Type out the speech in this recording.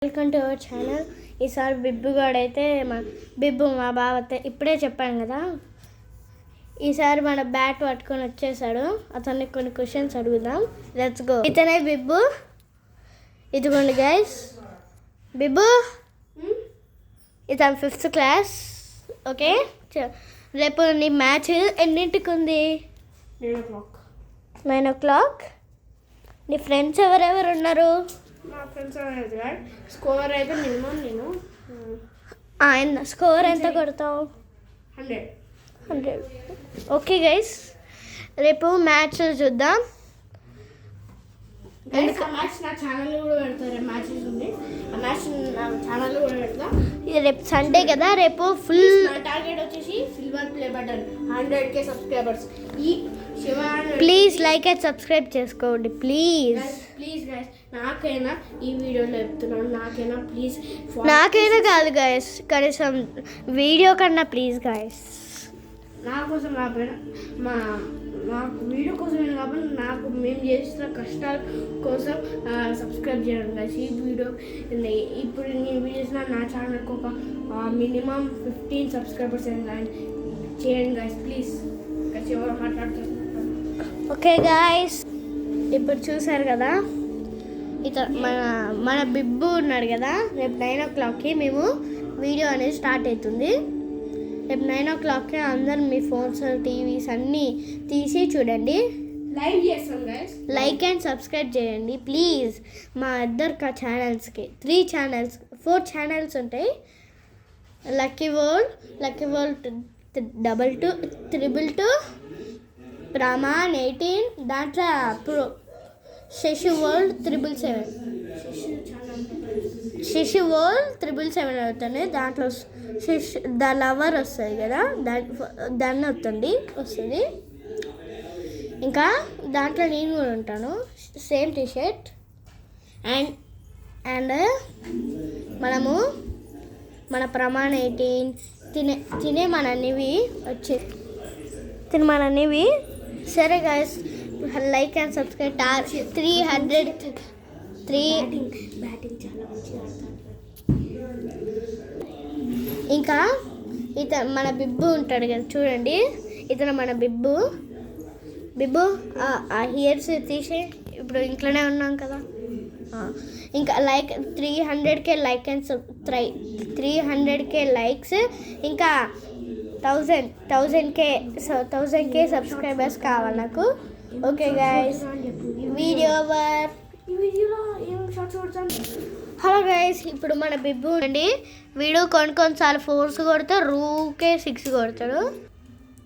Welcome to our channel. ఈసారి బిబ్బుగాడైతే బిబ్బు మా బావ ఇప్పుడే చెప్పాను కదా, ఈసారి మన బ్యాట్ పట్టుకొని వచ్చేసాడు. అతన్ని కొన్ని క్వశ్చన్స్ అడుగుదాం. Let's go. ఇతనే బిబ్బు. ఇదిగోండి గైస్, బిబ్బు ఇతను 5th క్లాస్. ఓకే, రేపు నీ మ్యాచ్ ఎన్నింటికి ఉంది? 9 o'clock. నీ ఫ్రెండ్స్ ఎవరెవరు ఉన్నారు? మా ఫ్రెండ్స్ అనేది స్కోర్ అయితే మినిమం నేను స్కోర్ ఎంత కొడతావు? 100. ఓకే గైస్, రేపు మ్యాచ్ చూద్దాం. మ్యాచ్ నా ఛానల్ కూడా పెడతారు. మ్యాచెస్ ఉంది, ఆ మ్యాచ్ నా ఛానల్ కూడా పెడతా. ఇది రేపు సండే కదా, రేపు ఫుల్ నా టార్గెట్ వచ్చేసి silver play button 100K subscribers. ఈ ప్లీజ్ లైక్ అండ్ సబ్స్క్రైబ్ చేసుకోండి ప్లీజ్. ప్లీజ్ గైస్, నాకైనా ఈ వీడియోలో చెప్తున్నాను, నాకైనా కాదు గైస్, కనీసం వీడియో కన్నా ప్లీజ్ గైస్. నా కోసం కాకపోయినా నాకు వీడియో కోసం కాబట్టి నాకు మేము చేసిన కష్టాల కోసం సబ్స్క్రైబ్ చేయండి గైస్. ఈ వీడియో ఇప్పుడు నేను చేసిన నా ఛానల్కి ఒక మినిమం 15 సబ్స్క్రైబర్స్ చేయండి గైస్ ప్లీజ్. ఎవరు మాట్లాడుతున్నారు? ఓకే గైస్, ఇప్పుడు చూసారు కదా, మన బిబ్బు ఉన్నాడు కదా. రేపు 9 o'clockకి మేము వీడియో అనేది స్టార్ట్ అవుతుంది. రేపు 9 o'clockకి అందరు మీ ఫోన్స్, టీవీస్ అన్నీ తీసి చూడండి. లైక్ చేస్తాం గైస్. లైక్ అండ్ సబ్స్క్రైబ్ చేయండి ప్లీజ్. మా ఇద్దరు ఛానల్స్కి 4 ఛానల్స్ ఉంటాయి. లక్కీ వరల్డ్ 222, 222, ప్రమాణ్ 18, దాంట్లో pro Shashi World 777, Shashi World 777 అవుతుంది. దాంట్లో ద లవర్ వస్తుంది కదా, దాన్ని వస్తుంది. ఇంకా దాంట్లో నేను కూడా ఉంటాను, సేమ్ టీషర్ట్. అండ్ మనము మన ప్రమాణ్ 18 తినే మన నివి సరే guys, like and subscribe. 300 batting చాలా మంచిగా. ఇంకా మన బిబ్బు ఉంటాడు కదా, చూడండి, ఇతను మన బిబ్బు. ఆ హియర్స్ తీసి ఇప్పుడు ఇంట్లోనే ఉన్నాం కదా. ఇంకా 300K like and 300K likes, ఇంకా 1000K సబ్స్క్రైబర్స్ కావాలి నాకు. Okay guys, video over. Hello guys, ఇప్పుడు మన బిబ్బు అండి, వీడు కొన్నిసార్లు 4 కొడతాడు, రూకే 6 కొడతాడు.